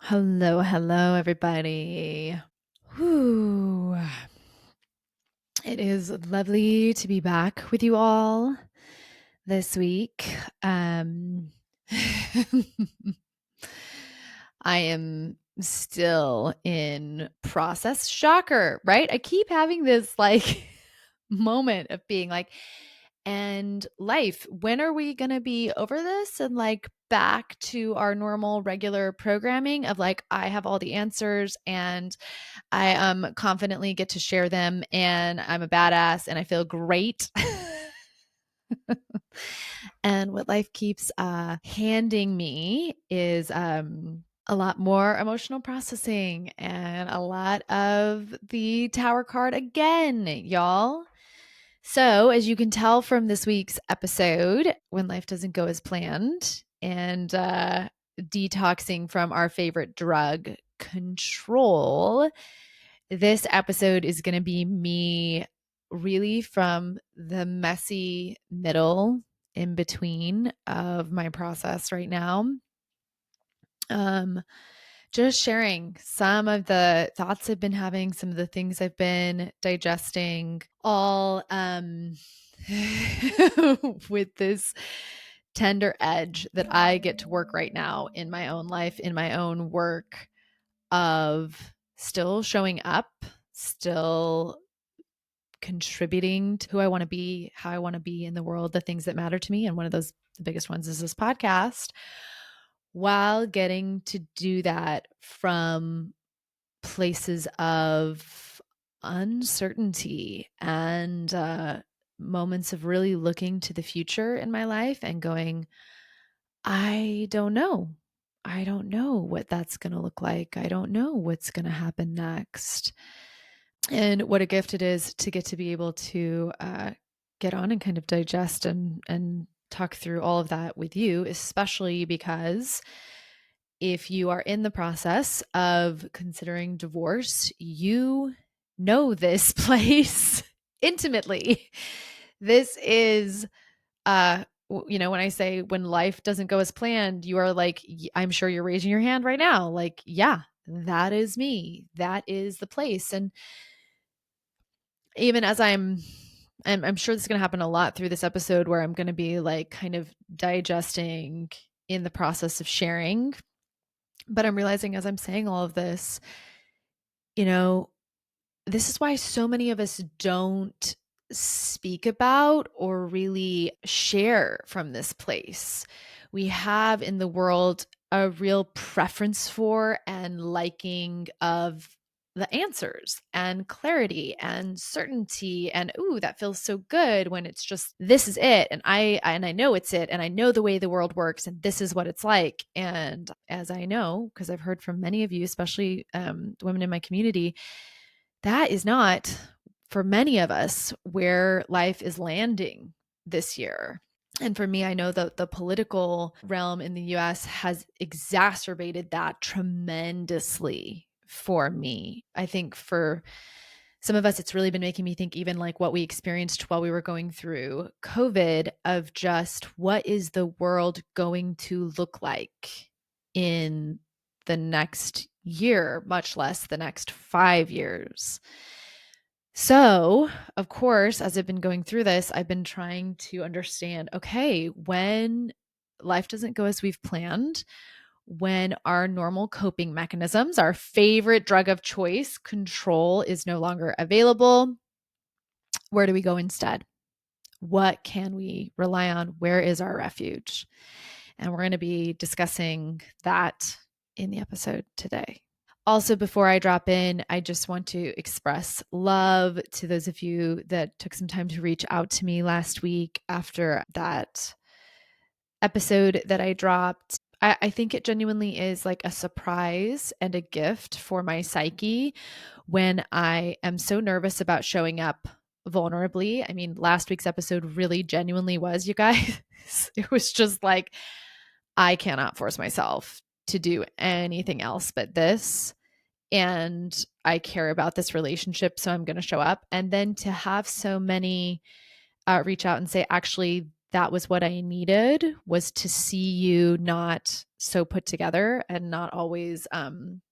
Hello, hello, everybody. Whew. It is lovely to be back with you all this week. I am still in process. Shocker, right? I keep having this moment of being like, and life, when are we going to be over this and back to our normal regular programming of I have all the answers and I confidently get to share them and I'm a badass and I feel great. And what life keeps handing me is a lot more emotional processing and a lot of the tower card again, y'all. So, as you can tell from this week's episode, when life doesn't go as planned and detoxing from our favorite drug, control, this episode is going to be me really from the messy middle in between of my process right now. Um, just sharing some of the thoughts I've been having, some of the things I've been digesting, all with this tender edge that I get to work right now in my own life, in my own work of still showing up, still contributing to who I want to be, how I want to be in the world, the things that matter to me. And one of those, the biggest ones is this podcast, while getting to do that from places of uncertainty and moments of really looking to the future in my life and going, I don't know. I don't know what that's going to look like. I don't know what's going to happen next. And what a gift it is to get to be able to get on and kind of digest and talk through all of that with you, especially because if you are in the process of considering divorce, you know this place intimately. This is, when I say when life doesn't go as planned, you are like, I'm sure you're raising your hand right now. Like, yeah, that is me. That is the place. And even as I'm sure this is going to happen a lot through this episode where I'm going to be kind of digesting in the process of sharing. But I'm realizing as I'm saying all of this, you know, this is why so many of us don't speak about or really share from this place. We have in the world a real preference for and liking of the answers and clarity and certainty and ooh, that feels so good when it's just this is it and I know it's it and I know the way the world works and this is what it's like. And as I know, because I've heard from many of you, especially women in my community, that is not for many of us where life is landing this year. And for me, I know that the political realm in the US has exacerbated that tremendously for me. I think for some of us, it's really been making me think, even like what we experienced while we were going through COVID, of just what is the world going to look like in the next year, much less the next 5 years. So, of course, as I've been going through this, I've been trying to understand, okay, when life doesn't go as we've planned, when our normal coping mechanisms, our favorite drug of choice, control, is no longer available, where do we go instead? What can we rely on? Where is our refuge? And we're going to be discussing that in the episode today. Also, before I drop in, I just want to express love to those of you that took some time to reach out to me last week after that episode that I dropped. I think it genuinely is like a surprise and a gift for my psyche when I am so nervous about showing up vulnerably. I mean, last week's episode really genuinely was, you guys. It was just like, I cannot force myself to do anything else but this. And I care about this relationship, so I'm going to show up. And then to have so many reach out and say, actually, that was what I needed, was to see you not so put together and not always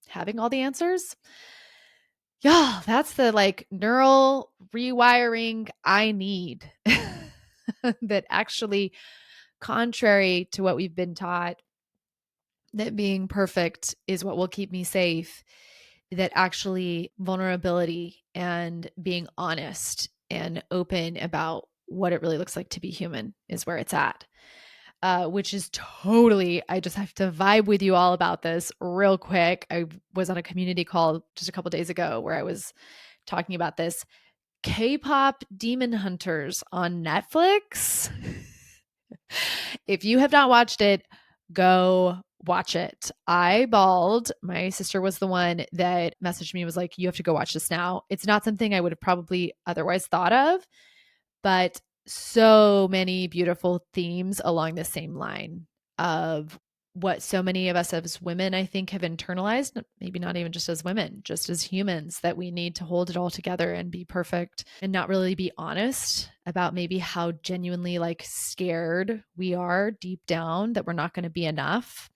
having all the answers. Yeah, that's the like neural rewiring I need. That actually, contrary to what we've been taught, that being perfect is what will keep me safe, that actually vulnerability and being honest and open about what it really looks like to be human is where it's at. Which is totally, I just have to vibe with you all about this real quick. I was on a community call just a couple days ago where I was talking about this. K-pop Demon Hunters on Netflix. If you have not watched it, go watch it. I bawled. My sister was the one that messaged me and was like, you have to go watch this now. It's not something I would have probably otherwise thought of, but so many beautiful themes along the same line of what so many of us as women, I think, have internalized, maybe not even just as women, just as humans, that we need to hold it all together and be perfect and not really be honest about maybe how genuinely like scared we are deep down that we're not going to be enough,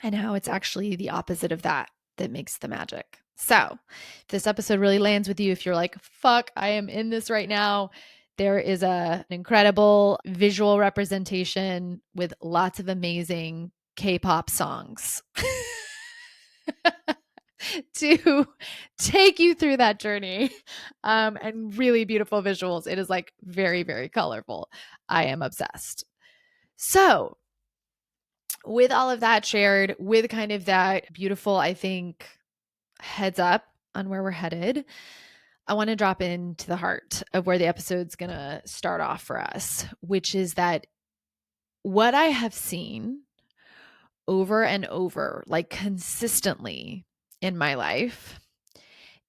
and how it's actually the opposite of that that makes the magic. So, if this episode really lands with you, if you're like, fuck, I am in this right now, there is an incredible visual representation with lots of amazing K-pop songs to take you through that journey, and really beautiful visuals. It is like very, very colorful. I am obsessed. So, with all of that shared, with kind of that beautiful, I think, heads up on where we're headed, I want to drop into the heart of where the episode's going to start off for us, which is that what I have seen over and over, like consistently in my life,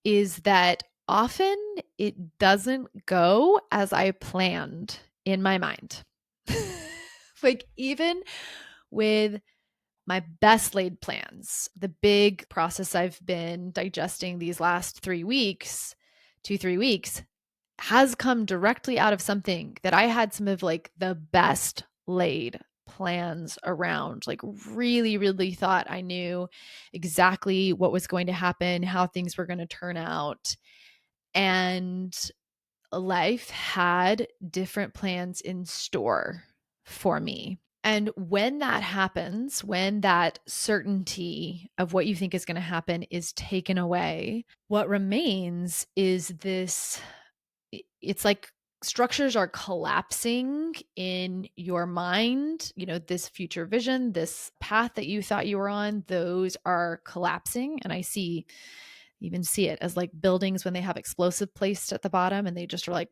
is that often it doesn't go as I planned in my mind. Like, even with my best laid plans, the big process I've been digesting these last 3 weeks, 2, 3 weeks, has come directly out of something that I had some of like the best laid plans around, like really, really thought I knew exactly what was going to happen, how things were going to turn out. And life had different plans in store for me. And when that happens, when that certainty of what you think is going to happen is taken away, what remains is this, it's like structures are collapsing in your mind. You know, this future vision, this path that you thought you were on, those are collapsing. And I even see it as like buildings when they have explosive placed at the bottom and they just are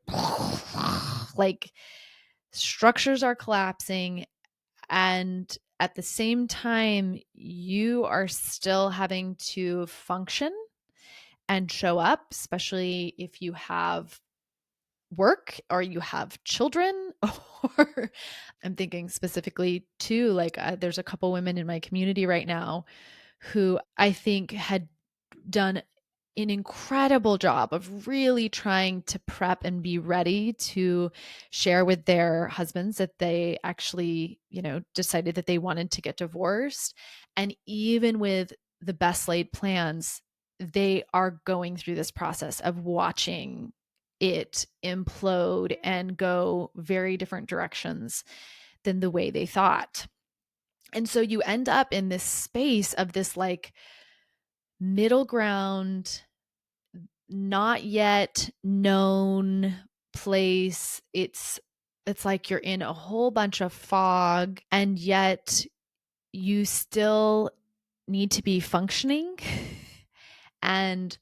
like structures are collapsing. And at the same time, you are still having to function and show up, especially if you have work or you have children. Or I'm thinking specifically too, like there's a couple women in my community right now who I think had done an incredible job of really trying to prep and be ready to share with their husbands that they actually, decided that they wanted to get divorced. And even with the best laid plans, they are going through this process of watching it implode and go very different directions than the way they thought. And so you end up in this space of this like middle ground, not yet known place. It's like you're in a whole bunch of fog, and yet you still need to be functioning. And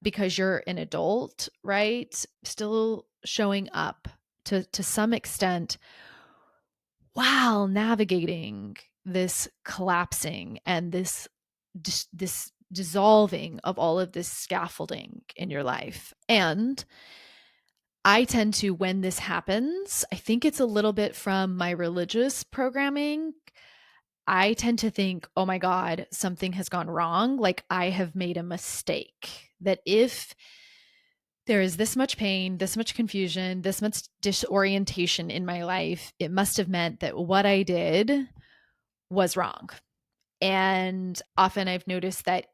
because you're an adult, right? Still showing up to some extent while navigating this collapsing and this dissolving of all of this scaffolding in your life. And I tend to, when this happens, I think it's a little bit from my religious programming. I tend to think, oh my God, something has gone wrong. Like I have made a mistake. That if there is this much pain, this much confusion, this much disorientation in my life. It must have meant that what I did was wrong. And often I've noticed that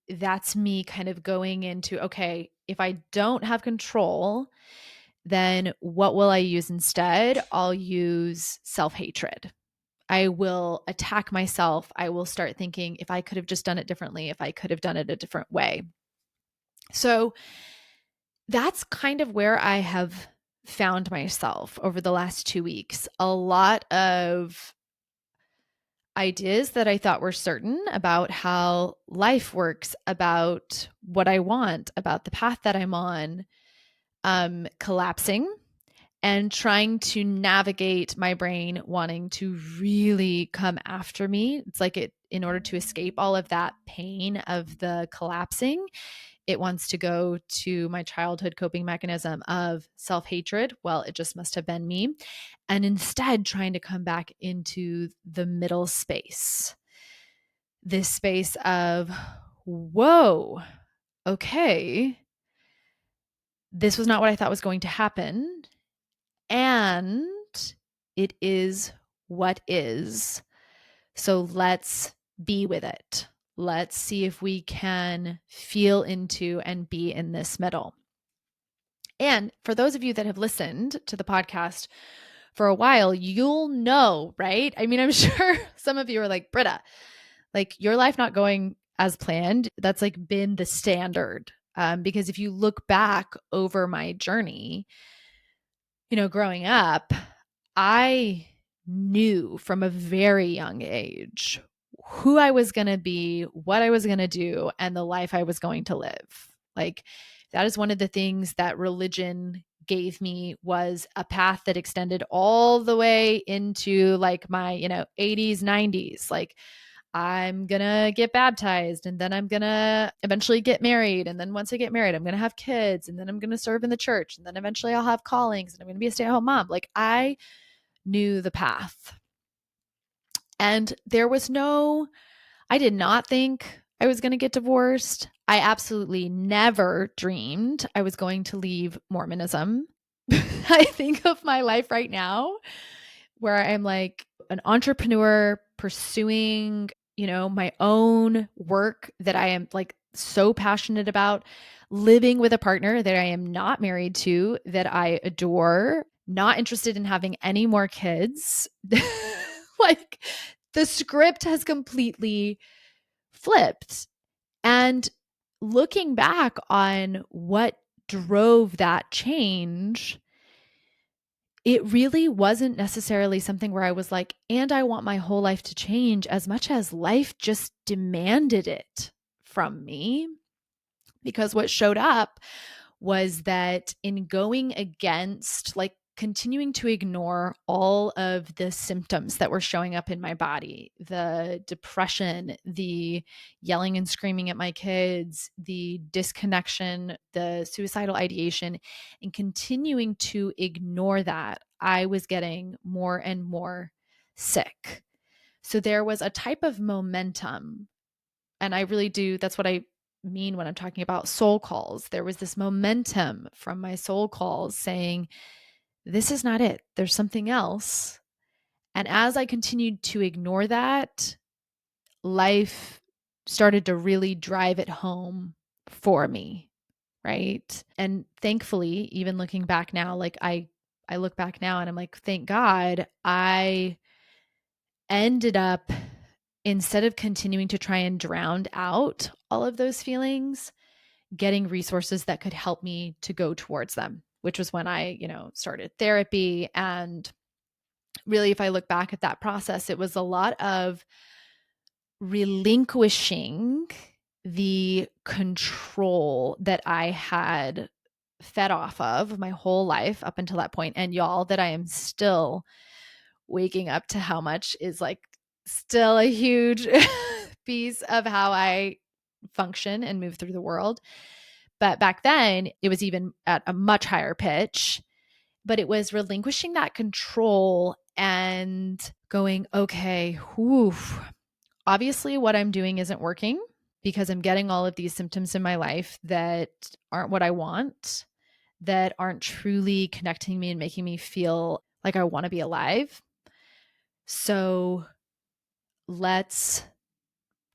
that's me kind of going into, okay, if I don't have control, then what will I use instead? I'll use self hatred. I will attack myself. I will start thinking, if I could have just done it differently, if I could have done it a different way. So that's kind of where I have found myself over the last 2 weeks. A lot of ideas that I thought were certain about how life works, about what I want, about the path that I'm on, collapsing and trying to navigate my brain wanting to really come after me. It's like in order to escape all of that pain of the collapsing, it wants to go to my childhood coping mechanism of self hatred. Well, it just must have been me. And instead, trying to come back into the middle space, this space of, whoa, okay, this was not what I thought was going to happen. And it is what is. So let's be with it. Let's see if we can feel into and be in this middle. And for those of you that have listened to the podcast for a while, you'll know, right? I mean, I'm sure some of you are like, Britta, like your life not going as planned, that's like been the standard. Because if you look back over my journey, growing up, I knew from a very young age who I was going to be, what I was going to do, and the life I was going to live. Like that is one of the things that religion gave me, was a path that extended all the way into like my, 80s, 90s. Like I'm going to get baptized, and then I'm going to eventually get married. And then once I get married, I'm going to have kids, and then I'm going to serve in the church. And then eventually I'll have callings, and I'm going to be a stay-at-home mom. Like I knew the path. And I did not think I was going to get divorced. I absolutely never dreamed I was going to leave Mormonism. I think of my life right now where I'm like an entrepreneur pursuing, my own work that I am like so passionate about, living with a partner that I am not married to, that I adore, not interested in having any more kids. Like the script has completely flipped. And looking back on what drove that change, it really wasn't necessarily something where I was like, and I want my whole life to change, as much as life just demanded it from me. Because what showed up was that in going against, like continuing to ignore all of the symptoms that were showing up in my body, the depression, the yelling and screaming at my kids, the disconnection, the suicidal ideation, and continuing to ignore that, I was getting more and more sick. So there was a type of momentum, and I really do, that's what I mean when I'm talking about soul calls. There was this momentum from my soul calls saying, this is not it. There's something else. And as I continued to ignore that, life started to really drive it home for me. Right. And thankfully, even looking back now, like I look back now and I'm like, thank God I ended up, instead of continuing to try and drown out all of those feelings, getting resources that could help me to go towards them, which was when I, started therapy. And really, if I look back at that process, it was a lot of relinquishing the control that I had fed off of my whole life up until that point. And y'all, that I am still waking up to how much is like still a huge piece of how I function and move through the world. But back then, it was even at a much higher pitch. But it was relinquishing that control and going, okay, whew, obviously what I'm doing isn't working, because I'm getting all of these symptoms in my life that aren't what I want. that aren't truly connecting me and making me feel like I want to be alive. So let's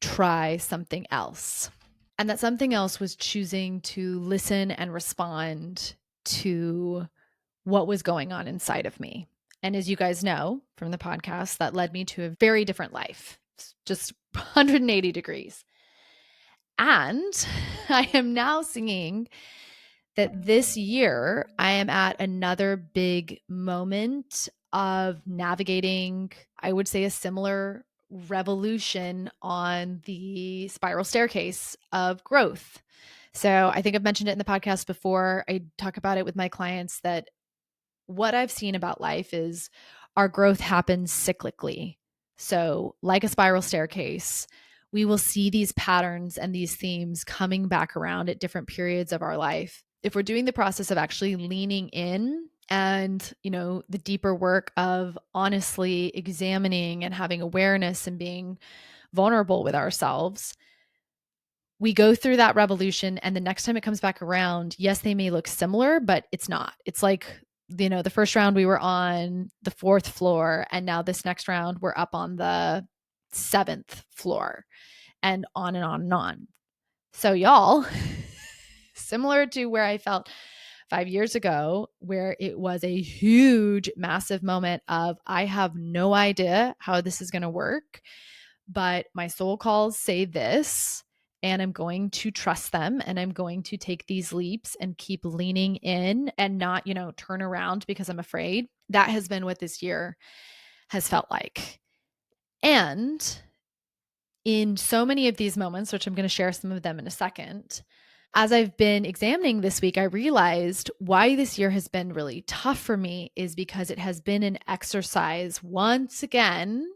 try something else. And that something else was choosing to listen and respond to what was going on inside of me. And as you guys know from the podcast, that led me to a very different life, just 180 degrees. And I am now seeing that this year I am at another big moment of navigating, I would say, a similar revolution on the spiral staircase of growth. So I think I've mentioned it in the podcast before. I talk about it with my clients that what I've seen about life is our growth happens cyclically. So, like a spiral staircase, we will see these patterns and these themes coming back around at different periods of our life. If we're doing the process of actually leaning in and, the deeper work of honestly examining and having awareness and being vulnerable with ourselves, we go through that revolution, and the next time it comes back around, yes, they may look similar, but it's not. It's like, the first round we were on the 4th floor, and now this next round we're up on the 7th floor, and on and on and on. So y'all, similar to where I felt 5 years ago, where it was a huge, massive moment of, I have no idea how this is going to work, but my soul calls say this, and I'm going to trust them, and I'm going to take these leaps and keep leaning in and not, turn around because I'm afraid. That has been what this year has felt like. And in so many of these moments, which I'm going to share some of them in a second, as I've been examining this week, I realized why this year has been really tough for me is because it has been an exercise once again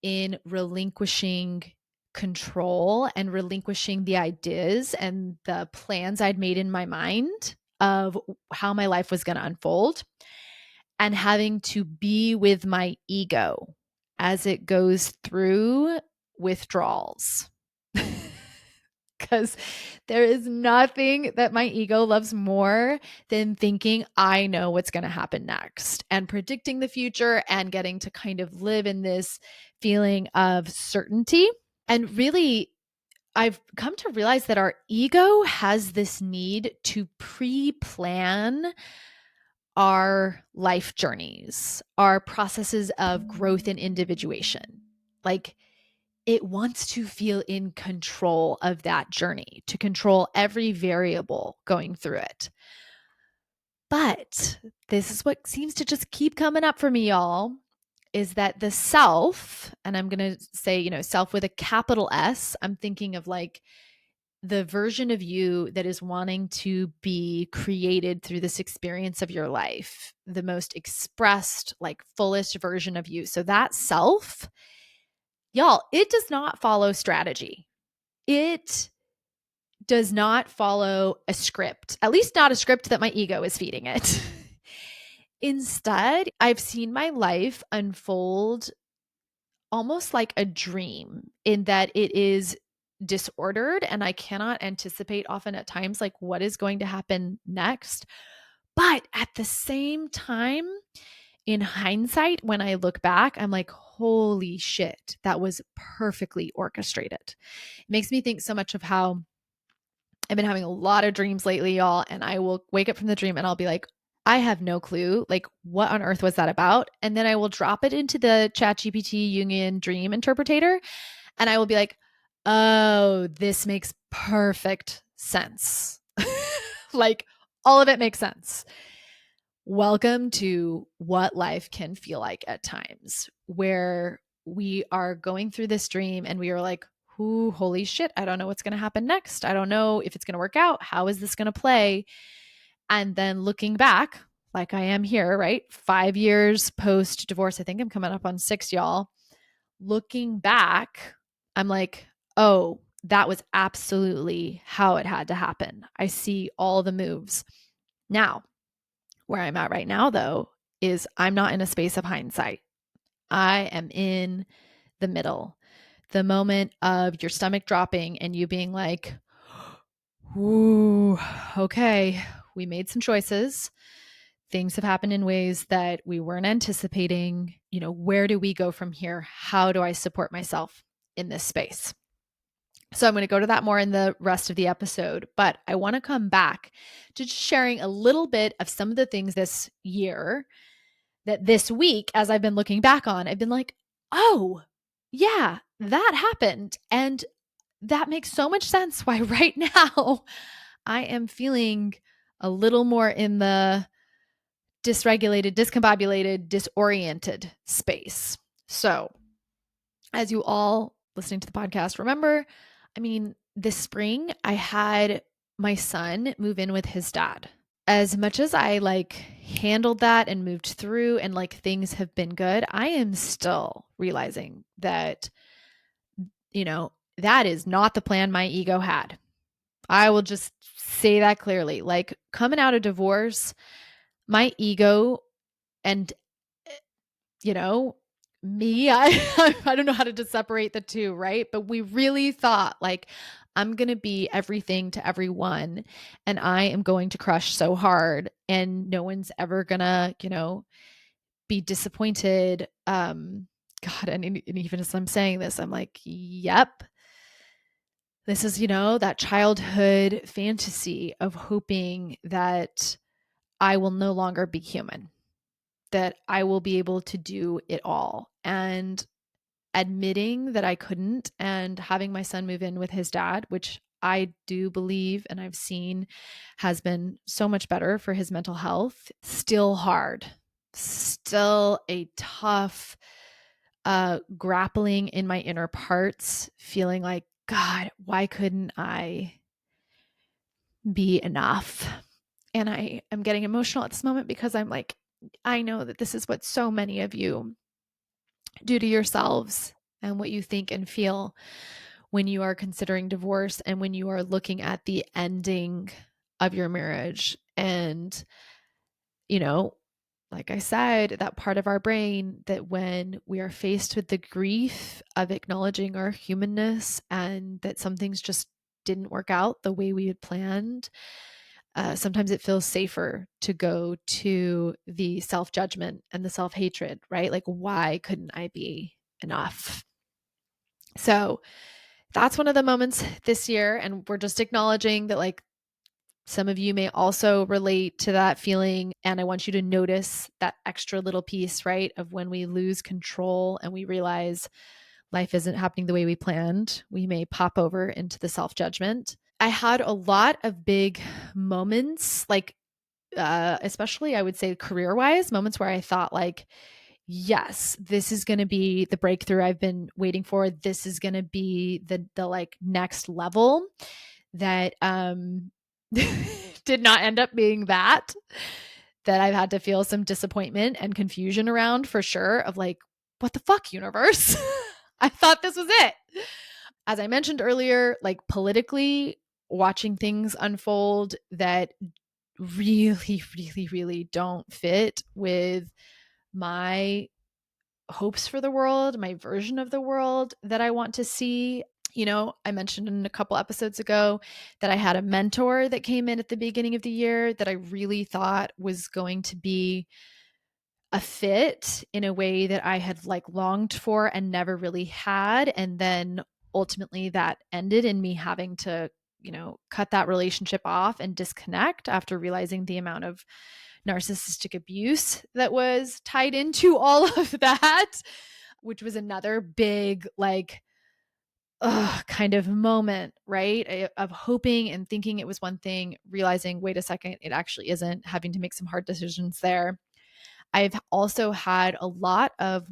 in relinquishing control and relinquishing the ideas and the plans I'd made in my mind of how my life was going to unfold, and having to be with my ego as it goes through withdrawals. Because there is nothing that my ego loves more than thinking I know what's going to happen next and predicting the future and getting to kind of live in this feeling of certainty. And really, I've come to realize that our ego has this need to pre-plan our life journeys, our processes of growth and individuation. Like, it wants to feel in control of that journey, to control every variable going through it. But this is what seems to just keep coming up for me, y'all, is that the self, and I'm going to say, self with a capital S, I'm thinking of like the version of you that is wanting to be created through this experience of your life, the most expressed, like fullest version of you. So that self, y'all, it does not follow strategy. It does not follow a script, at least not a script that my ego is feeding it. Instead, I've seen my life unfold almost like a dream, in that it is disordered and I cannot anticipate often at times like what is going to happen next. But at the same time, in hindsight, when I look back, I'm like, holy shit, that was perfectly orchestrated. It makes me think so much of how I've been having a lot of dreams lately, y'all, and I will wake up from the dream and I'll be like, I have no clue. Like, what on earth was that about? And then I will drop it into the ChatGPT Jungian dream interpreter, and I will be like, oh, this makes perfect sense. Like, all of it makes sense. Welcome to what life can feel like at times, where we are going through this dream and we are like, ooh, holy shit, I don't know what's going to happen next. I don't know if it's going to work out. How is this going to play? And then looking back, like I am here, right? 5 years post divorce. I think I'm coming up on 6, y'all. Looking back, I'm like, oh, that was absolutely how it had to happen. I see all the moves. Now, where I'm at right now, though, is I'm not in a space of hindsight. I am in the middle. The moment of your stomach dropping and you being like, ooh, okay, we made some choices. Things have happened in ways that we weren't anticipating. Where do we go from here? How do I support myself in this space? So I'm going to go to that more in the rest of the episode, but I want to come back to just sharing a little bit of some of the things this year that this week, as I've been looking back on, I've been like, oh, yeah, that happened. And that makes so much sense why right now I am feeling a little more in the dysregulated, discombobulated, disoriented space. So, as you all listening to the podcast remember, this spring I had my son move in with his dad. As much as I handled that and moved through and things have been good, I am still realizing that, that is not the plan my ego had. I will just say that clearly. Coming out of divorce, my ego and, me, I don't know how to just separate the two, right? But we really thought I'm going to be everything to everyone and I am going to crush so hard and no one's ever going to, be disappointed. God, and even as I'm saying this, I'm like, yep. This is, that childhood fantasy of hoping that I will no longer be human, that I will be able to do it all. And admitting that I couldn't and having my son move in with his dad, which I do believe and I've seen has been so much better for his mental health, still hard, still a tough grappling in my inner parts, feeling like, God, why couldn't I be enough? And I am getting emotional at this moment because I'm like, I know that this is what so many of you do to yourselves and what you think and feel when you are considering divorce and when you are looking at the ending of your marriage. And, like I said, that part of our brain that when we are faced with the grief of acknowledging our humanness and that some things just didn't work out the way we had planned, sometimes it feels safer to go to the self-judgment and the self-hatred, right? Like, why couldn't I be enough? So that's one of the moments this year. And we're just acknowledging that some of you may also relate to that feeling. And I want you to notice that extra little piece, right? Of when we lose control and we realize life isn't happening the way we planned, we may pop over into the self-judgment. I had a lot of big moments, especially I would say career-wise, moments where I thought yes, this is going to be the breakthrough I've been waiting for. This is going to be the next level that did not end up being that I've had to feel some disappointment and confusion around for sure of what the fuck, universe? I thought this was it. As I mentioned earlier, politically, watching things unfold that really, really, really don't fit with my hopes for the world, my version of the world that I want to see. I mentioned in a couple episodes ago that I had a mentor that came in at the beginning of the year that I really thought was going to be a fit in a way that I had longed for and never really had. And then ultimately that ended in me having to, cut that relationship off and disconnect after realizing the amount of narcissistic abuse that was tied into all of that, which was another big kind of moment, right? Of hoping and thinking it was one thing, realizing, wait a second, it actually isn't, having to make some hard decisions there. I've also had a lot of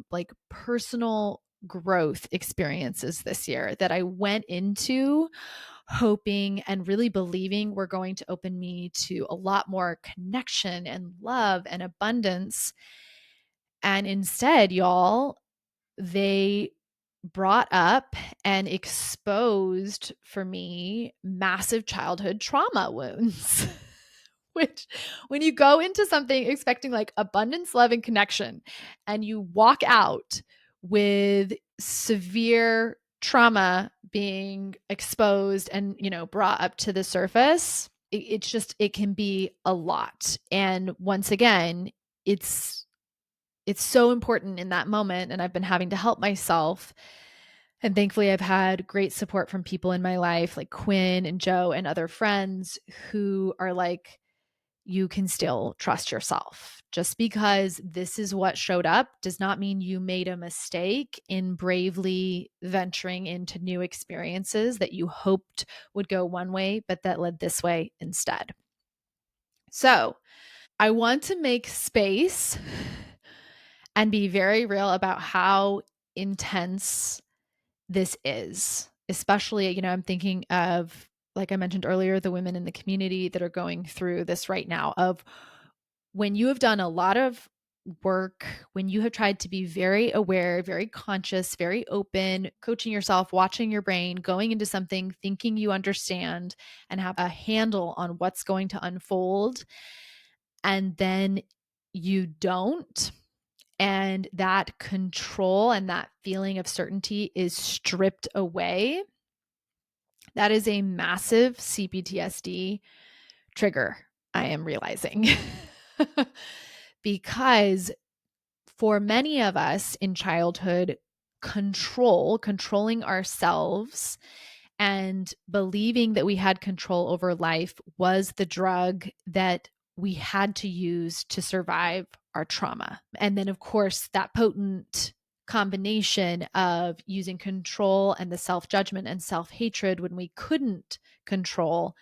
personal growth experiences this year that I went into hoping and really believing were going to open me to a lot more connection and love and abundance. And instead, y'all, they brought up and exposed for me massive childhood trauma wounds. Which, when you go into something expecting abundance, love, and connection, and you walk out with severe trauma being exposed and, brought up to the surface, it can be a lot. And once again, it's it's so important in that moment, and I've been having to help myself. And thankfully, I've had great support from people in my life, like Quinn and Joe and other friends who are like, you can still trust yourself. Just because this is what showed up does not mean you made a mistake in bravely venturing into new experiences that you hoped would go one way, but that led this way instead. So, I want to make space and be very real about how intense this is, especially, I'm thinking of, like I mentioned earlier, the women in the community that are going through this right now, of when you have done a lot of work, when you have tried to be very aware, very conscious, very open, coaching yourself, watching your brain, going into something, thinking you understand and have a handle on what's going to unfold, and then you don't. And that control and that feeling of certainty is stripped away. That is a massive CPTSD trigger, I am realizing. Because for many of us in childhood, controlling ourselves and believing that we had control over life was the drug that we had to use to survive our trauma. And then, of course, that potent combination of using control and the self judgment and self hatred when we couldn't control,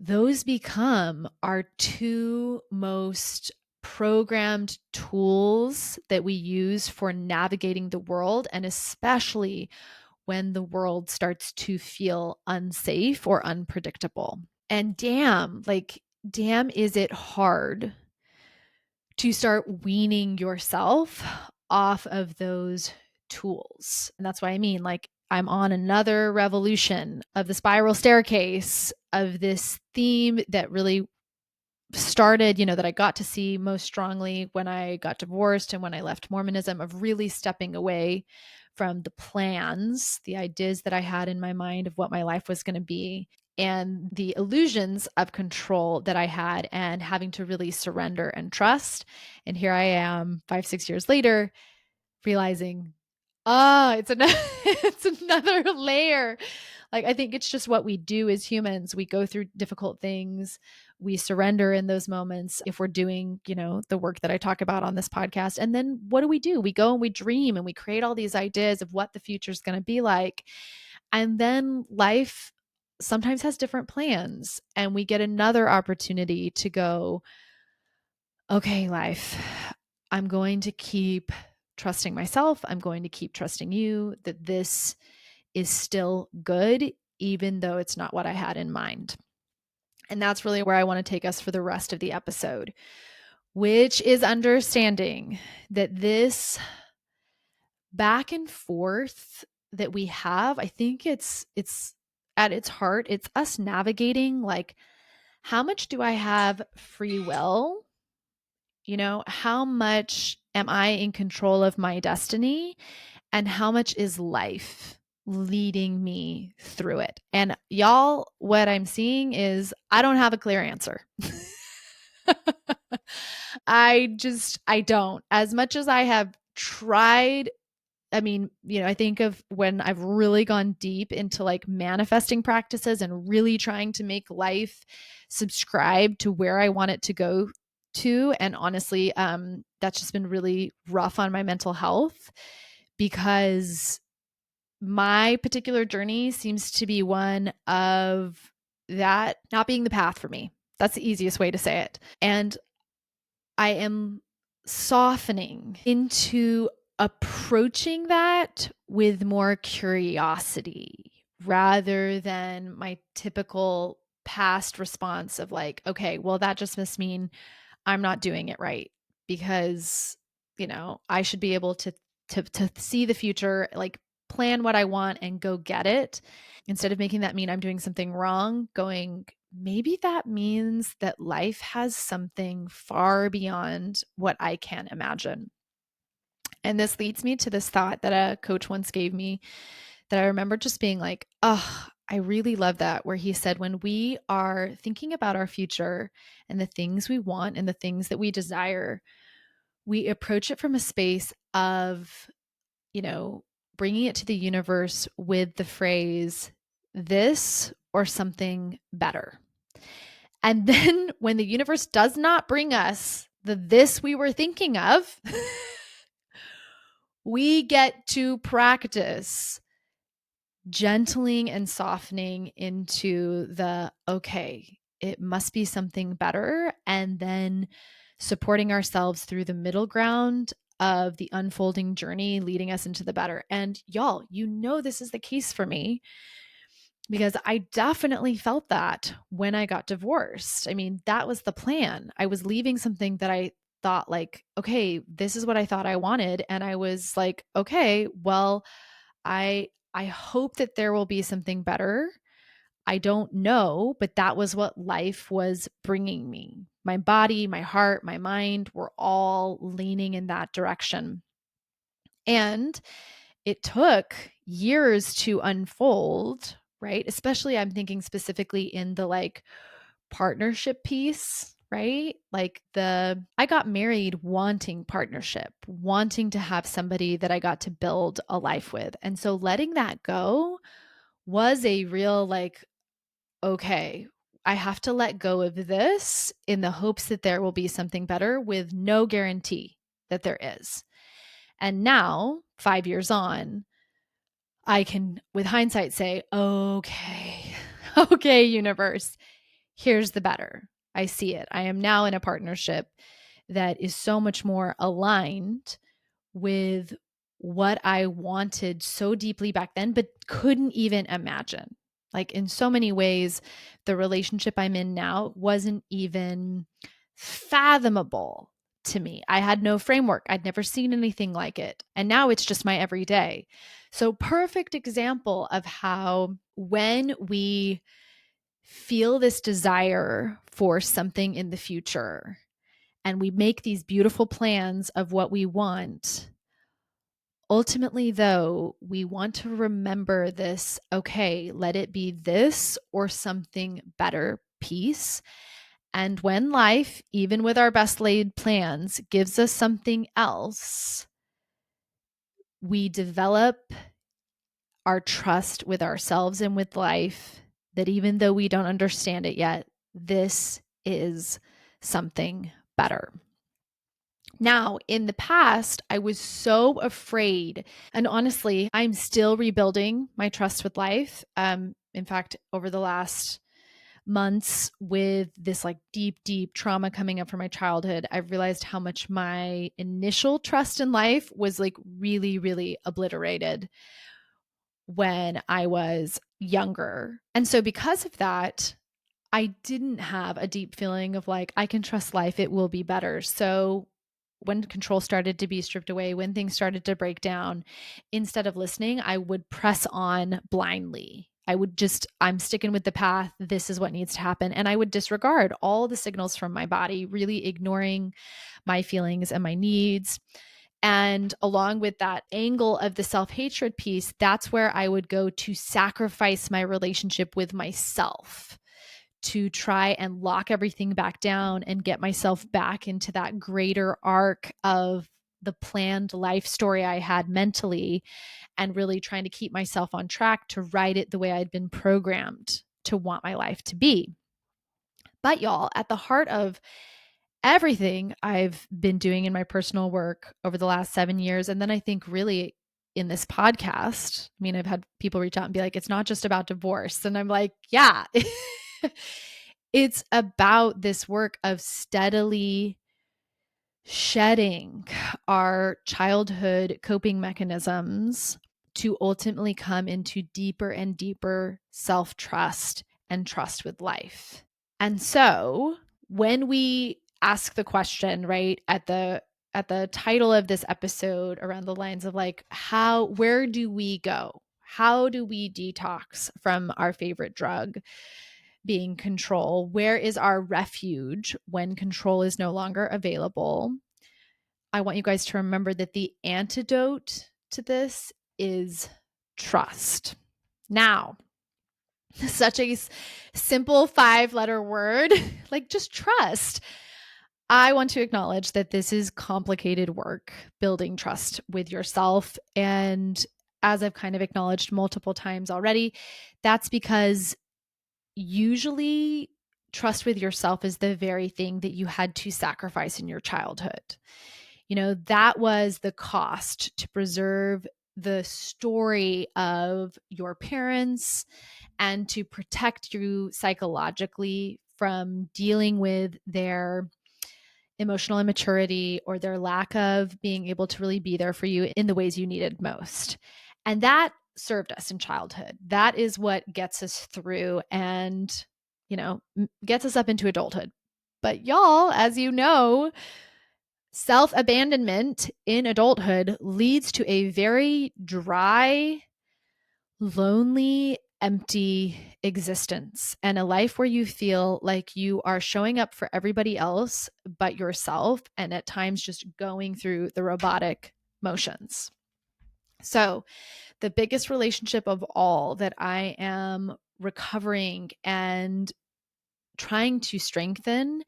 those become our two most programmed tools that we use for navigating the world, and especially when the world starts to feel unsafe or unpredictable. And damn, is it hard to start weaning yourself off of those tools. And that's what I mean. Like, I'm on another revolution of the spiral staircase of this theme that really started, that I got to see most strongly when I got divorced and when I left Mormonism, of really stepping away from the plans, the ideas that I had in my mind of what my life was going to be, and the illusions of control that I had, and having to really surrender and trust. And here I am 5, 6 years later, realizing, it's another it's another layer. Like, I think it's just what we do as humans. We go through difficult things. We surrender in those moments if we're doing, the work that I talk about on this podcast. And then what do? We go and we dream and we create all these ideas of what the future is going to be like. And then life sometimes has different plans, and we get another opportunity to go, okay, life, I'm going to keep trusting myself. I'm going to keep trusting you that this is still good, even though it's not what I had in mind. And that's really where I want to take us for the rest of the episode, which is understanding that this back and forth that we have, I think it's at its heart, it's us navigating, like, how much do I have free will? How much am I in control of my destiny? And how much is life leading me through it? And y'all, what I'm seeing is I don't have a clear answer. I don't. As much as I have tried, I mean, I think of when I've really gone deep into like manifesting practices and really trying to make life subscribe to where I want it to go to. And honestly, that's just been really rough on my mental health, because my particular journey seems to be one of that not being the path for me. That's the easiest way to say it. And I am softening into approaching that with more curiosity rather than my typical past response of like, okay, well, that just must mean I'm not doing it right, because, I should be able to see the future, like plan what I want and go get it, instead of making that mean I'm doing something wrong, going, maybe that means that life has something far beyond what I can imagine. And this leads me to this thought that a coach once gave me that I remember just being like, oh, I really love that, where he said, when we are thinking about our future and the things we want and the things that we desire, we approach it from a space of, you know, bringing it to the universe with the phrase, this or something better. And then when the universe does not bring us the this we were thinking of, we get to practice gentling and softening into the, okay, it must be something better. And then supporting ourselves through the middle ground of the unfolding journey leading us into the better. And y'all, this is the case for me, because I definitely felt that when I got divorced. I mean, that was the plan. I was leaving something that I thought, like, okay, this is what I thought I wanted. And I was like, okay, well, I hope that there will be something better. I don't know, but that was what life was bringing me. My body, my heart, my mind were all leaning in that direction. And it took years to unfold, right? Especially, I'm thinking specifically in the like partnership piece, right? Like I got married wanting partnership, wanting to have somebody that I got to build a life with. And so letting that go was a real, like, okay, I have to let go of this in the hopes that there will be something better, with no guarantee that there is. And now, 5 years on, I can, with hindsight, say, okay, okay, universe, here's the better. I see it. I am now in a partnership that is so much more aligned with what I wanted so deeply back then, but couldn't even imagine. Like, in so many ways, the relationship I'm in now wasn't even fathomable to me. I had no framework. I'd never seen anything like it. And now it's just my everyday. So, perfect example of how when we feel this desire for something in the future and we make these beautiful plans of what we want, ultimately, though, we want to remember this, okay, let it be this or something better piece. And when life, even with our best laid plans, gives us something else, we develop our trust with ourselves and with life, that even though we don't understand it yet, this is something better. Now, in the past, I was so afraid. And honestly, I'm still rebuilding my trust with life. In fact, over the last months, with this like deep, deep trauma coming up from my childhood, I've realized how much my initial trust in life was like really, really obliterated when I was younger. And so, because of that, I didn't have a deep feeling of like, I can trust life, it will be better. So, when control started to be stripped away, when things started to break down, instead of listening, I would press on blindly. I'm sticking with the path. This is what needs to happen. And I would disregard all the signals from my body, really ignoring my feelings and my needs. And along with that angle of the self hatred piece, that's where I would go to sacrifice my relationship with myself, to try and lock everything back down and get myself back into that greater arc of the planned life story I had mentally, and really trying to keep myself on track to write it the way I'd been programmed to want my life to be. But y'all, at the heart of everything I've been doing in my personal work over the last 7 years, and then I think really in this podcast, I mean, I've had people reach out and be like, it's not just about divorce. And I'm like, yeah, it's about this work of steadily shedding our childhood coping mechanisms to ultimately come into deeper and deeper self-trust and trust with life. And so, when we ask the question, right, at the title of this episode, around the lines of like, where do we go? How do we detox from our favorite drug, being control? Where is our refuge when control is no longer available? I want you guys to remember that the antidote to this is trust. Now, Such a simple 5-letter word, like just trust. I want to acknowledge that this is complicated work, building trust with yourself. And as I've kind of acknowledged multiple times already, that's because usually trust with yourself is the very thing that you had to sacrifice in your childhood. That was the cost to preserve the story of your parents and to protect you psychologically from dealing with their emotional immaturity or their lack of being able to really be there for you in the ways you needed most. And that served us in childhood. That is what gets us through and, gets us up into adulthood. But y'all, as you know, self-abandonment in adulthood leads to a very dry, lonely, empty existence and a life where you feel like you are showing up for everybody else but yourself, and at times just going through the robotic motions. So, the biggest relationship of all that I am recovering and trying to strengthen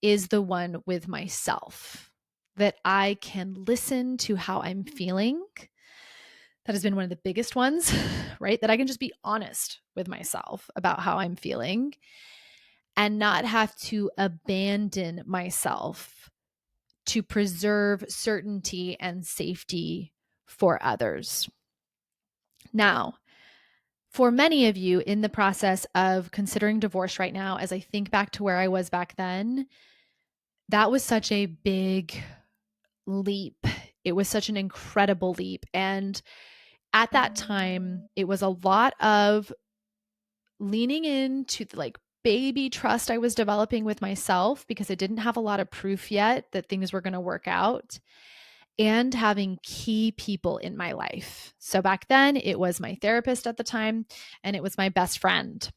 is the one with myself, that I can listen to how I'm feeling. That has been one of the biggest ones, right? That I can just be honest with myself about how I'm feeling and not have to abandon myself to preserve certainty and safety for others. Now, for many of you in the process of considering divorce right now, as I think back to where I was back then, that was such a big leap. It was such an incredible leap. And at that time, it was a lot of leaning into the baby trust I was developing with myself because I didn't have a lot of proof yet that things were going to work out, and having key people in my life. So back then, it was my therapist at the time and it was my best friend.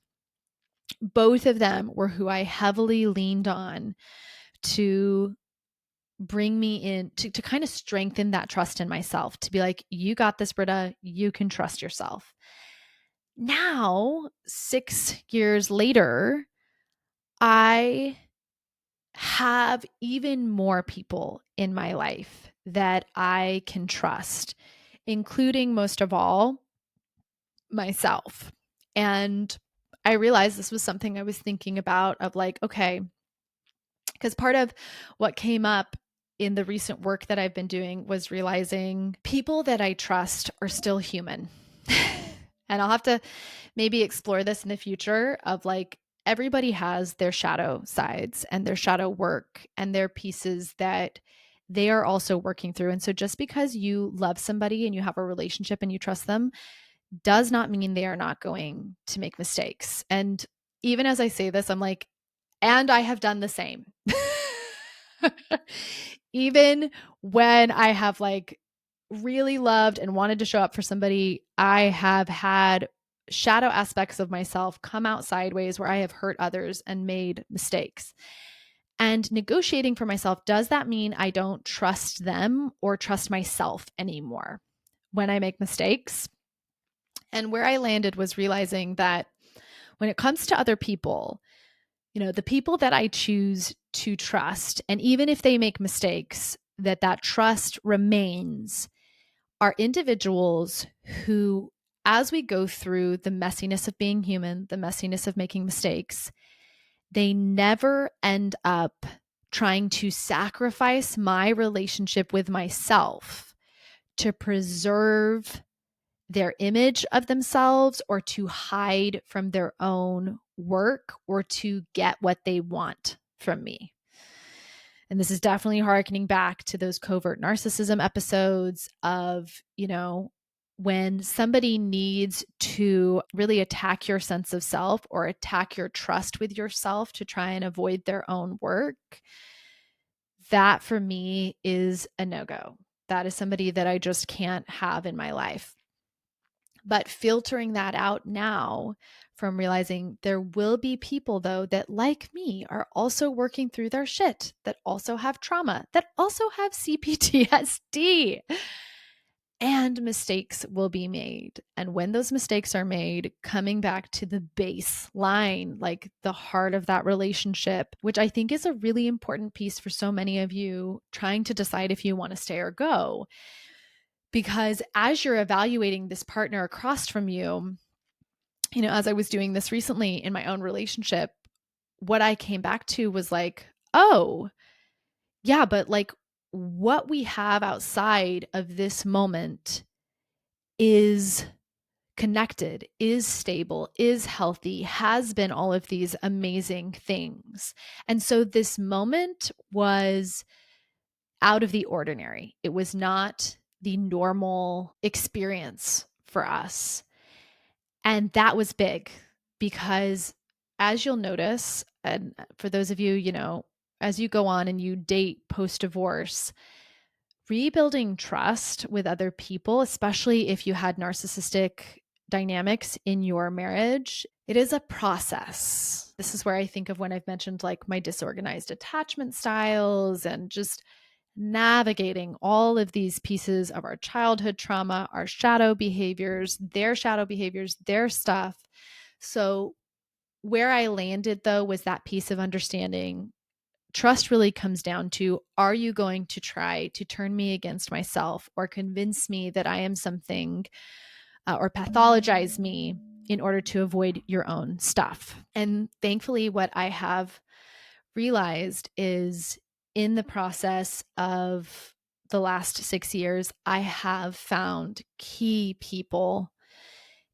Both of them were who I heavily leaned on to bring me in, to kind of strengthen that trust in myself, to be like, you got this, Britta, you can trust yourself. Now, 6 years later, I have even more people in my life that I can trust, including most of all, myself. And I realized this was something I was thinking about of like, okay, because part of what came up in the recent work that I've been doing was realizing people that I trust are still human. And I'll have to maybe explore this in the future of like, everybody has their shadow sides and their shadow work and their pieces that they are also working through. And so just because you love somebody and you have a relationship and you trust them does not mean they are not going to make mistakes. And even as I say this, I'm like, and I have done the same. Even when I have like really loved and wanted to show up for somebody, I have had shadow aspects of myself come out sideways where I have hurt others and made mistakes. And negotiating for myself, does that mean I don't trust them or trust myself anymore when I make mistakes? And where I landed was realizing that when it comes to other people, the people that I choose to trust, and even if they make mistakes, that trust remains, are individuals who, as we go through the messiness of being human, the messiness of making mistakes, they never end up trying to sacrifice my relationship with myself to preserve their image of themselves or to hide from their own work or to get what they want from me. And this is definitely harkening back to those covert narcissism episodes of, when somebody needs to really attack your sense of self or attack your trust with yourself to try and avoid their own work. That for me is a no-go. That is somebody that I just can't have in my life. But filtering that out now from realizing there will be people, though, that like me are also working through their shit, that also have trauma, that also have CPTSD. and mistakes will be made. And when those mistakes are made, coming back to the baseline, like the heart of that relationship, which I think is a really important piece for so many of you trying to decide if you want to stay or go. Because as you're evaluating this partner across from you, as I was doing this recently in my own relationship, what I came back to was like, oh, yeah, but like what we have outside of this moment is connected, is stable, is healthy, has been all of these amazing things. And so this moment was out of the ordinary. It was not the normal experience for us. And that was big because, as you'll notice, and for those of you, as you go on and you date post divorce, rebuilding trust with other people, especially if you had narcissistic dynamics in your marriage, it is a process. This is where I think of when I've mentioned like my disorganized attachment styles and just navigating all of these pieces of our childhood trauma, our shadow behaviors, their stuff. So, where I landed though was that piece of understanding. Trust really comes down to, are you going to try to turn me against myself or convince me that I am something or pathologize me in order to avoid your own stuff? And thankfully, what I have realized is in the process of the last 6 years, I have found key people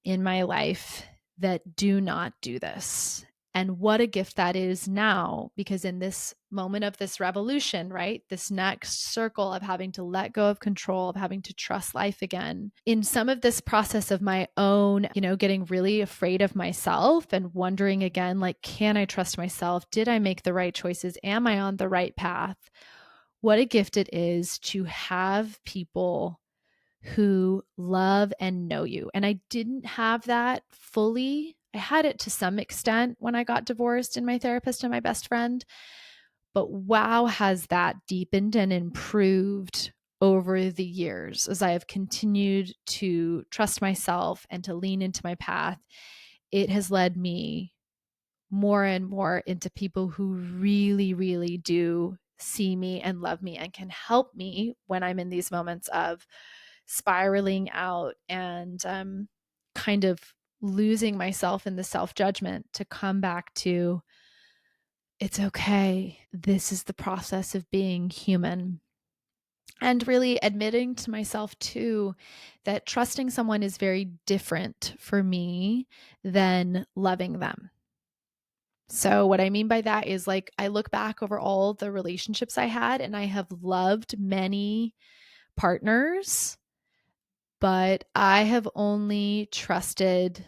in my life that do not do this. And what a gift that is now, because in this moment of this revolution, right, this next circle of having to let go of control, of having to trust life again, in some of this process of my own, getting really afraid of myself and wondering again, like, can I trust myself? Did I make the right choices? Am I on the right path? What a gift it is to have people who love and know you. And I didn't have that fully. I had it to some extent when I got divorced and my therapist and my best friend. But wow, has that deepened and improved over the years as I have continued to trust myself and to lean into my path. It has led me more and more into people who really, really do see me and love me and can help me when I'm in these moments of spiraling out and kind of losing myself in the self-judgment, to come back to, it's okay. This is the process of being human. And really admitting to myself too that trusting someone is very different for me than loving them. So, what I mean by that is, like, I look back over all the relationships I had, and I have loved many partners, but I have only trusted,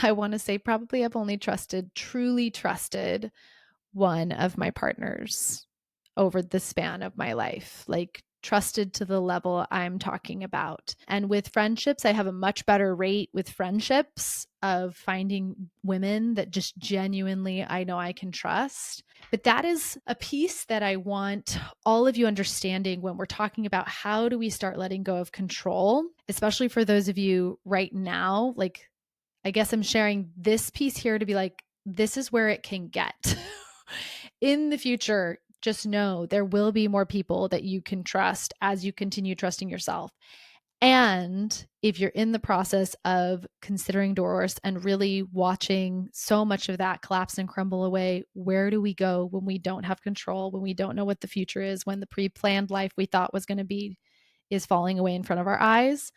I want to say probably I've only truly trusted one of my partners over the span of my life, like trusted to the level I'm talking about. And with friendships, I have a much better rate with friendships of finding women that just genuinely I know I can trust. But that is a piece that I want all of you understanding when we're talking about how do we start letting go of control, especially for those of you right now. Like, I guess I'm sharing this piece here to be like, this is where it can get. In the future, just know there will be more people that you can trust as you continue trusting yourself. And if you're in the process of considering divorce and really watching so much of that collapse and crumble away, where do we go when we don't have control, when we don't know what the future is, when the pre-planned life we thought was going to be is falling away in front of our eyes?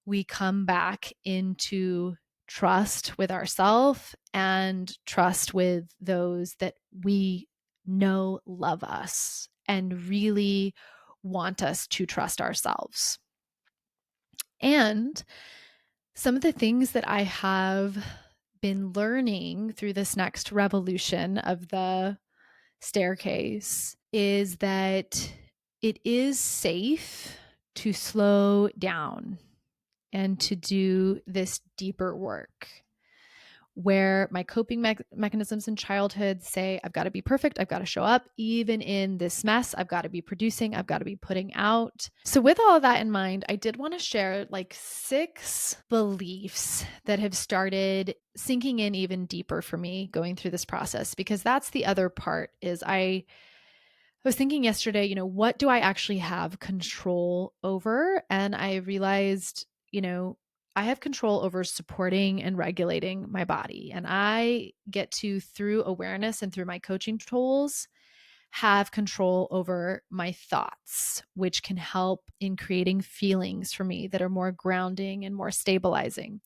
We come back into trust with ourselves and trust with those that we know love us and really want us to trust ourselves. And some of the things that I have been learning through this next revolution of the staircase is that it is safe to slow down and to do this deeper work. where my coping mechanisms in childhood say, I've got to be perfect. I've got to show up. Even in this mess, I've got to be producing. I've got to be putting out. So with all of that in mind, I did want to share like 6 beliefs that have started sinking in even deeper for me going through this process, because that's the other part is I was thinking yesterday, what do I actually have control over? And I realized, I have control over supporting and regulating my body. And I get to, through awareness and through my coaching tools, have control over my thoughts, which can help in creating feelings for me that are more grounding and more stabilizing.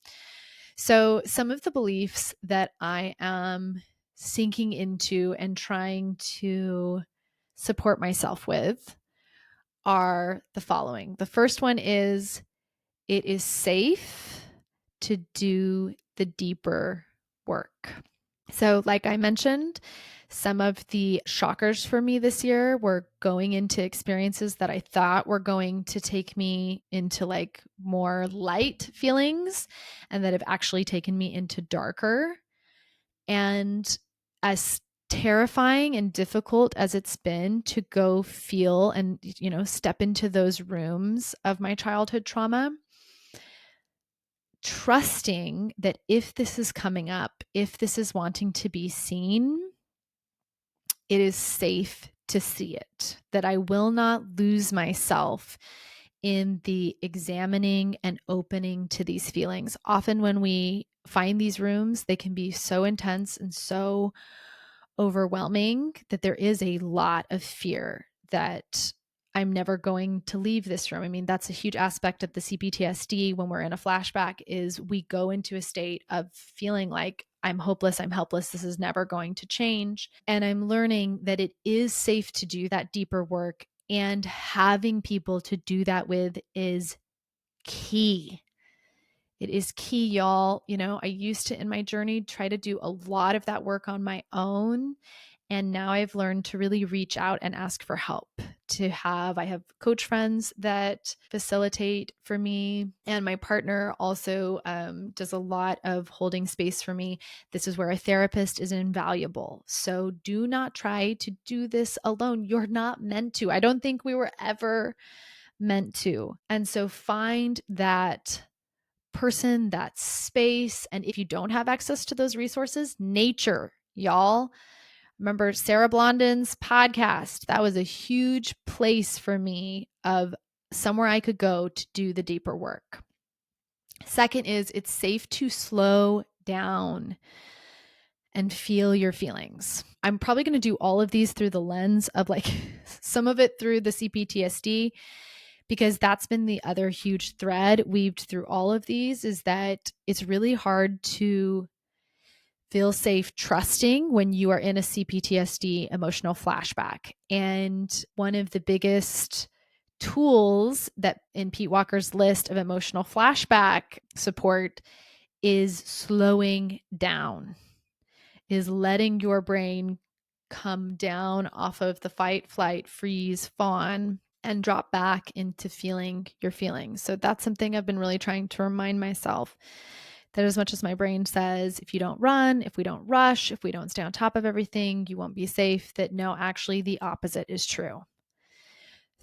So, some of the beliefs that I am sinking into and trying to support myself with are the following. The first one is, it is safe to do the deeper work. So, like I mentioned, some of the shockers for me this year were going into experiences that I thought were going to take me into like more light feelings and that have actually taken me into darker. And as terrifying and difficult as it's been to go feel and, step into those rooms of my childhood trauma, trusting that if this is coming up, if this is wanting to be seen, it is safe to see it, that I will not lose myself in the examining and opening to these feelings. Often when we find these rooms, they can be so intense and so overwhelming that there is a lot of fear that I'm never going to leave this room. I mean, that's a huge aspect of the CPTSD when we're in a flashback is we go into a state of feeling like I'm hopeless, I'm helpless, this is never going to change. And I'm learning that it is safe to do that deeper work, and having people to do that with is key. It is key, y'all. I used to, in my journey, try to do a lot of that work on my own. And now I've learned to really reach out and ask for help. I have coach friends that facilitate for me. And my partner also does a lot of holding space for me. This is where a therapist is invaluable. So do not try to do this alone. You're not meant to. I don't think we were ever meant to. And so find that person, that space. And if you don't have access to those resources, nature, y'all. Remember Sarah Blondin's podcast? That was a huge place for me of somewhere I could go to do the deeper work. Second is, it's safe to slow down and feel your feelings. I'm probably going to do all of these through the lens of like some of it through the CPTSD, because that's been the other huge thread weaved through all of these, is that it's really hard to feel safe trusting when you are in a CPTSD emotional flashback. And one of the biggest tools that in Pete Walker's list of emotional flashback support is slowing down, is letting your brain come down off of the fight, flight, freeze, fawn, and drop back into feeling your feelings. So that's something I've been really trying to remind myself, that as much as my brain says, if you don't run, if we don't rush, if we don't stay on top of everything, you won't be safe, that no, actually the opposite is true.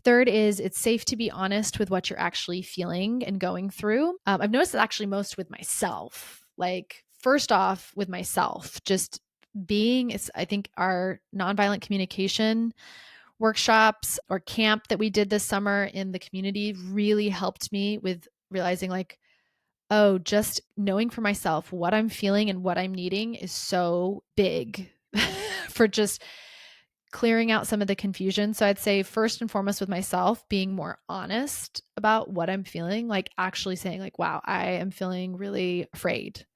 Third is, it's safe to be honest with what you're actually feeling and going through. I've noticed it actually most with myself. Like, first off, with myself, just I think our nonviolent communication workshops or camp that we did this summer in the community really helped me with realizing like, oh, just knowing for myself what I'm feeling and what I'm needing is so big for just clearing out some of the confusion. So I'd say first and foremost with myself, being more honest about what I'm feeling, like actually saying like, wow, I am feeling really afraid.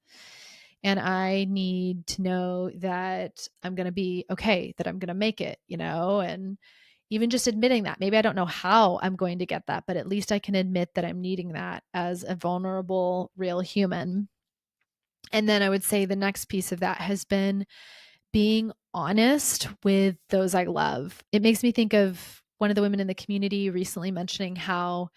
And I need to know that I'm going to be okay, that I'm going to make it, and even just admitting that. Maybe I don't know how I'm going to get that, but at least I can admit that I'm needing that as a vulnerable, real human. And then I would say the next piece of that has been being honest with those I love. It makes me think of one of the women in the community recently mentioning how,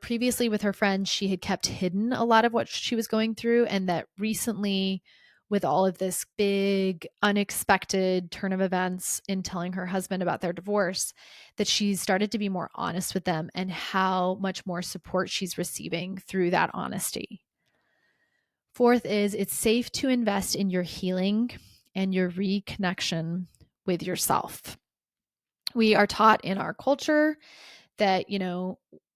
previously with her friends, she had kept hidden a lot of what she was going through. And that recently, with all of this big, unexpected turn of events in telling her husband about their divorce, that she's started to be more honest with them and how much more support she's receiving through that honesty. Fourth is it's safe to invest in your healing and your reconnection with yourself. We are taught in our culture that,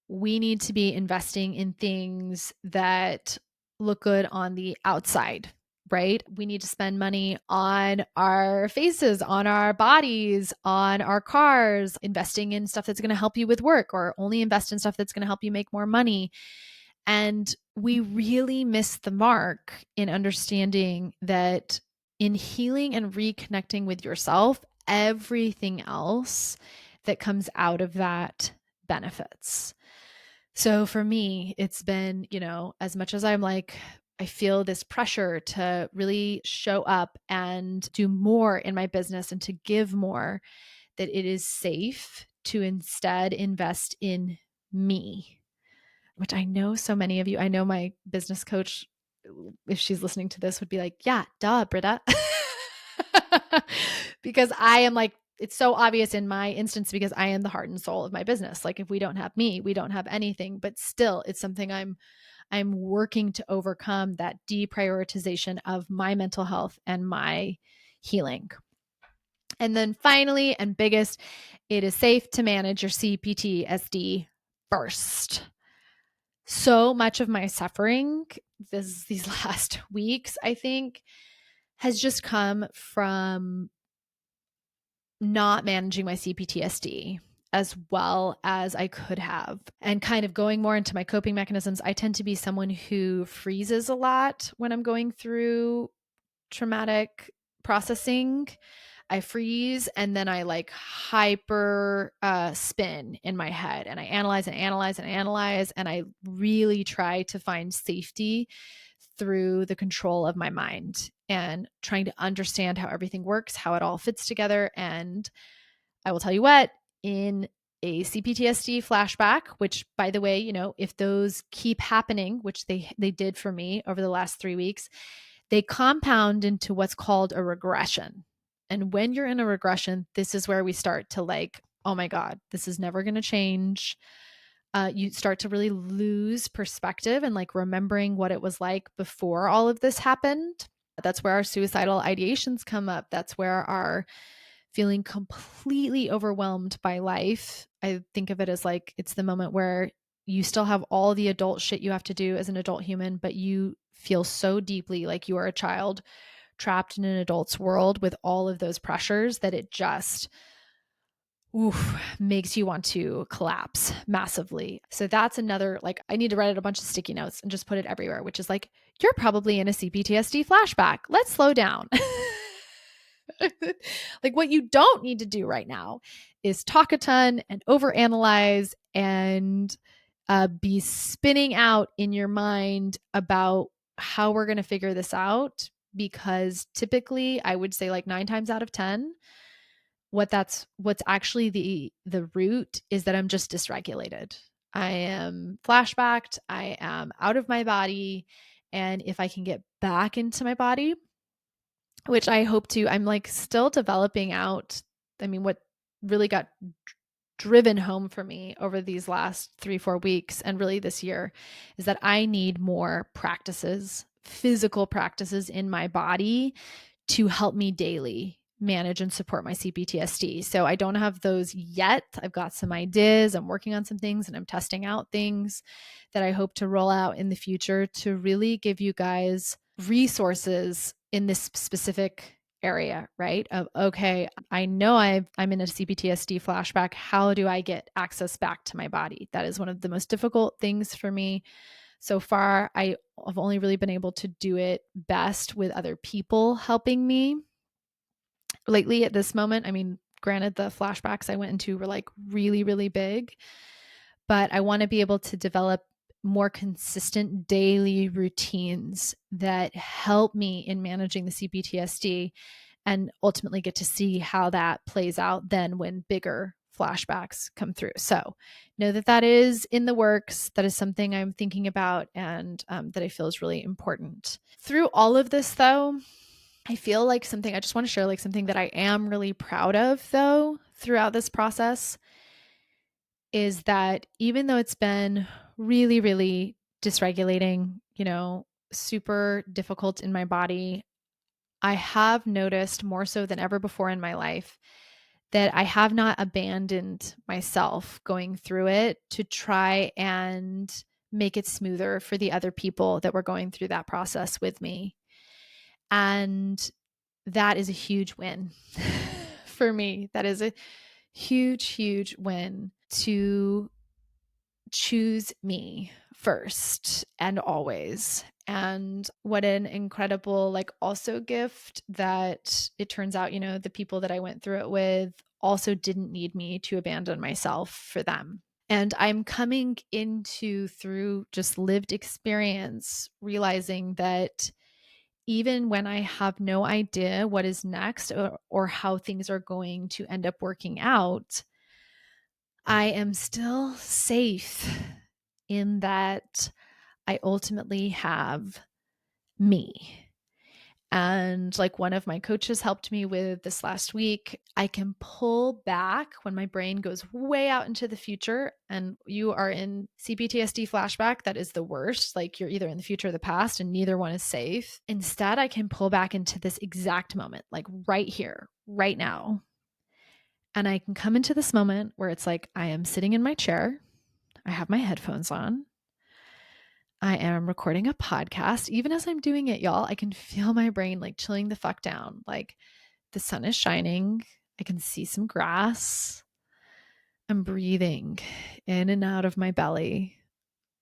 we need to be investing in things that look good on the outside, right? We need to spend money on our faces, on our bodies, on our cars, investing in stuff that's going to help you with work, or only invest in stuff that's going to help you make more money. And we really miss the mark in understanding that in healing and reconnecting with yourself, everything else that comes out of that benefits. So for me, it's been, as much as I'm like, I feel this pressure to really show up and do more in my business and to give more, that it is safe to instead invest in me, which I know so many of you, I know my business coach, if she's listening to this, would be like, yeah, duh, Britta. Because I am like, it's so obvious in my instance because I am the heart and soul of my business. Like if we don't have me, we don't have anything, but still it's something I'm working to overcome, that deprioritization of my mental health and my healing. And then finally, and biggest, it is safe to manage your CPTSD first. So much of my suffering these last weeks, I think, has just come from not managing my CPTSD as well as I could have, and kind of going more into my coping mechanisms. I tend to be someone who freezes a lot when I'm going through traumatic processing. I freeze and then I like hyper spin in my head, and I analyze and analyze and analyze. And I really try to find safety through the control of my mind and trying to understand how everything works, how it all fits together. And I will tell you what, in a CPTSD flashback, which by the way, if those keep happening, which they did for me over the last 3 weeks, they compound into what's called a regression. And when you're in a regression, this is where we start to like, oh my God, this is never going to change. You start to really lose perspective and like remembering what it was like before all of this happened. That's where our suicidal ideations come up. That's where our feeling completely overwhelmed by life. I think of it as like, it's the moment where you still have all the adult shit you have to do as an adult human, but you feel so deeply like you are a child trapped in an adult's world with all of those pressures that it just makes you want to collapse massively. So that's another, like, I need to write out a bunch of sticky notes and just put it everywhere, which is like, you're probably in a CPTSD flashback. Let's slow down. Like what you don't need to do right now is talk a ton and overanalyze and be spinning out in your mind about how we're going to figure this out. Because typically I would say like 9 times out of 10, what's actually the root is that I'm just dysregulated. I am flashbacked. I am out of my body. And if I can get back into my body, which I hope to, I'm like still developing out. I mean, what really got driven home for me over these last 3-4 weeks and really this year is that I need more practices, physical practices in my body to help me daily manage and support my CPTSD. So I don't have those yet. I've got some ideas. I'm working on some things and I'm testing out things that I hope to roll out in the future to really give you guys resources in this specific area, right? Of, okay, I know I'm in a CPTSD flashback. How do I get access back to my body? That is one of the most difficult things for me. So far, I have only really been able to do it best with other people helping me. Lately at this moment, I mean, granted, the flashbacks I went into were like really, really big, but I want to be able to develop more consistent daily routines that help me in managing the CPTSD and ultimately get to see how that plays out then when bigger flashbacks come through. So know that that is in the works. That is something I'm thinking about and that I feel is really important. Through all of this, though, I feel like something I just want to share, like something that I am really proud of though throughout this process is that even though it's been really, really dysregulating, super difficult in my body, I have noticed more so than ever before in my life that I have not abandoned myself going through it to try and make it smoother for the other people that were going through that process with me. And that is a huge win for me. That is a huge, huge win to choose me first and always. And what an incredible, like, also gift that it turns out, the people that I went through it with also didn't need me to abandon myself for them. And I'm coming into through just lived experience, realizing that even when I have no idea what is next or how things are going to end up working out, I am still safe in that I ultimately have me. And like one of my coaches helped me with this last week, I can pull back when my brain goes way out into the future and you are in CPTSD flashback. That is the worst. Like you're either in the future or the past, and neither one is safe. Instead, I can pull back into this exact moment, like right here, right now. And I can come into this moment where it's like I am sitting in my chair, I have my headphones on, I am recording a podcast. Even as I'm doing it, y'all, I can feel my brain like chilling the fuck down. Like the sun is shining. I can see some grass. I'm breathing in and out of my belly.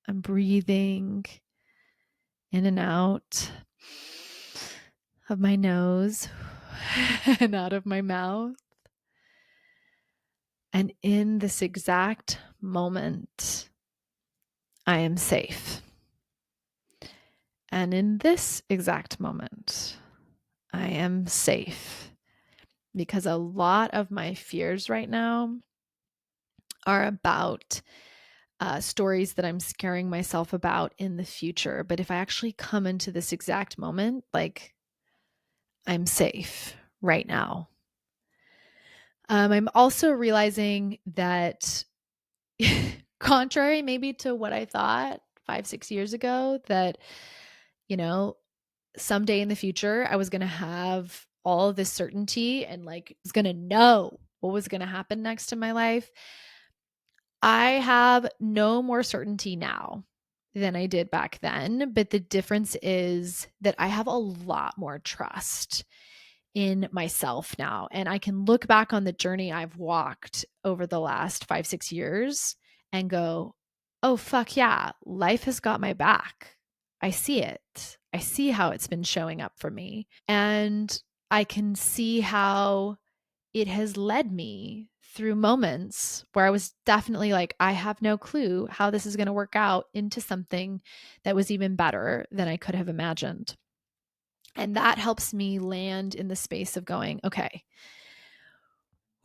I'm breathing in and out of my nose and out of my mouth. And in this exact moment, I am safe. And in this exact moment, I am safe because a lot of my fears right now are about stories that I'm scaring myself about in the future. But if I actually come into this exact moment, like I'm safe right now. I'm also realizing that, contrary maybe to what I thought 5, 6 years ago, that, you know, someday in the future, I was going to have all of this certainty and like was going to know what was going to happen next in my life. I have no more certainty now than I did back then. But the difference is that I have a lot more trust in myself now. And I can look back on the journey I've walked over the last 5, 6 years and go, oh, fuck yeah, life has got my back. I see it. I see how it's been showing up for me. And I can see how it has led me through moments where I was definitely like, I have no clue how this is going to work out, into something that was even better than I could have imagined. And that helps me land in the space of going, okay,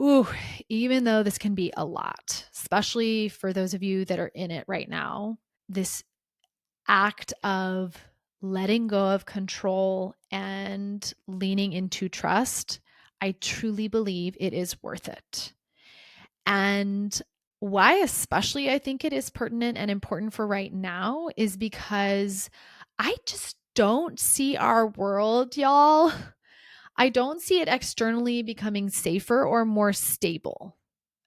ooh, even though this can be a lot, especially for those of you that are in it right now, this act of letting go of control and leaning into trust, I truly believe it is worth it. And why, especially, I think it is pertinent and important for right now is because I just don't see our world, y'all. I don't see it externally becoming safer or more stable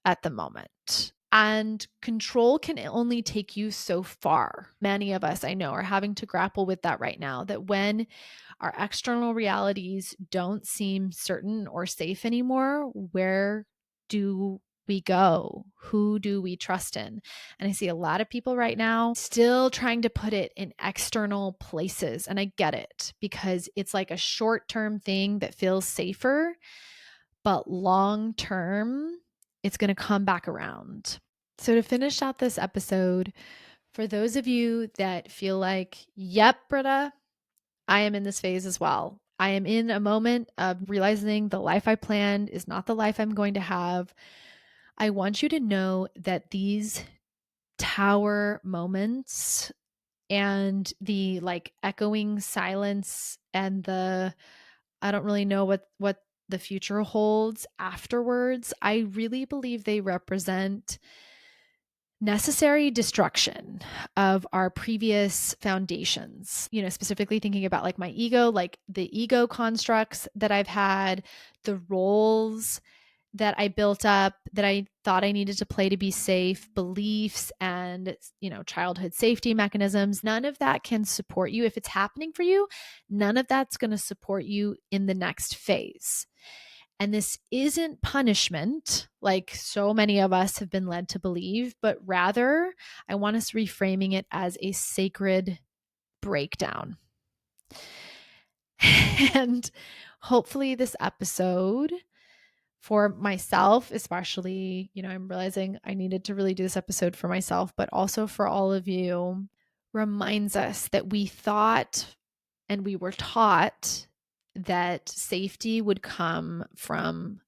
at the moment. And control can only take you so far. Many of us, I know, are having to grapple with that right now, that when our external realities don't seem certain or safe anymore, where do we go? Who do we trust in? And I see a lot of people right now still trying to put it in external places. And I get it, because it's like a short-term thing that feels safer, but long term, it's going to come back around. So, to finish out this episode, for those of you that feel like, yep, Britta, I am in this phase as well. I am in a moment of realizing the life I planned is not the life I'm going to have. I want you to know that these tower moments and the like echoing silence and the I don't really know what the future holds afterwards. I really believe they represent necessary destruction of our previous foundations, specifically thinking about like my ego, like the ego constructs that I've had, the roles that I built up that I thought I needed to play to be safe, beliefs and, childhood safety mechanisms. None of that can support you. If it's happening for you, none of that's going to support you in the next phase. And this isn't punishment, like so many of us have been led to believe, but rather, I want us reframing it as a sacred breakdown. And hopefully, this episode for myself, especially, I'm realizing I needed to really do this episode for myself, but also for all of you, reminds us that we thought and we were taught that safety would come from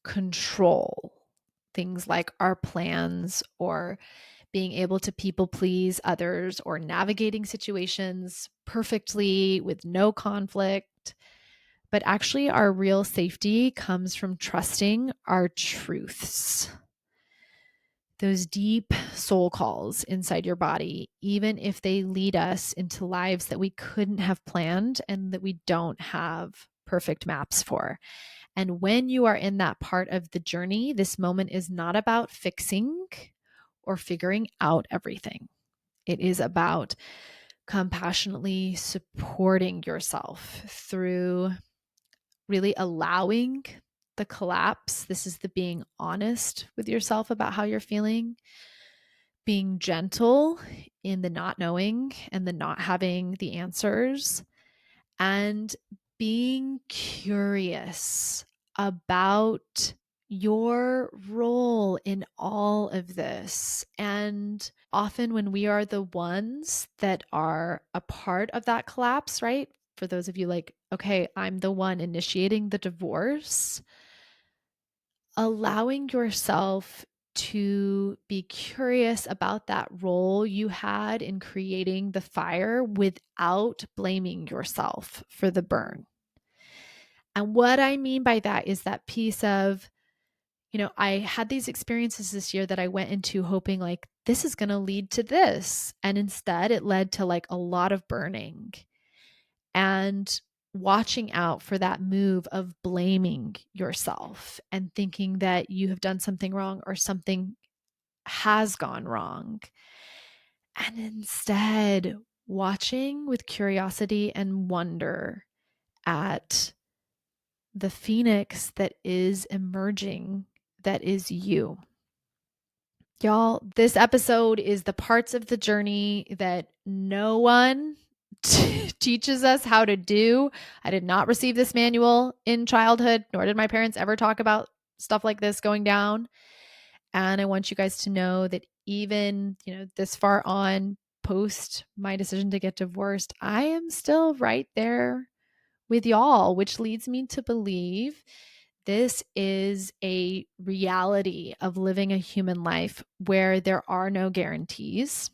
control, things like our plans or being able to people please others or navigating situations perfectly with no conflict. But actually, our real safety comes from trusting our truths, those deep soul calls inside your body, even if they lead us into lives that we couldn't have planned and that we don't have perfect maps for. And when you are in that part of the journey, this moment is not about fixing or figuring out everything. It is about compassionately supporting yourself through really allowing the collapse. This is the being honest with yourself about how you're feeling, being gentle in the not knowing and the not having the answers, and being curious about your role in all of this. And often, when we are the ones that are a part of that collapse, right? For those of you like, okay, I'm the one initiating the divorce, allowing yourself to be curious about that role you had in creating the fire without blaming yourself for the burn. And what I mean by that is that piece of, I had these experiences this year that I went into hoping like this is going to lead to this. And instead it led to like a lot of burning and watching out for that move of blaming yourself and thinking that you have done something wrong or something has gone wrong. And instead watching with curiosity and wonder at the phoenix that is emerging, that is you. Y'all, this episode is the parts of the journey that no one teaches us how to do. I did not receive this manual in childhood, nor did my parents ever talk about stuff like this going down. And I want you guys to know that even, this far on post my decision to get divorced, I am still right there with y'all, which leads me to believe this is a reality of living a human life where there are no guarantees.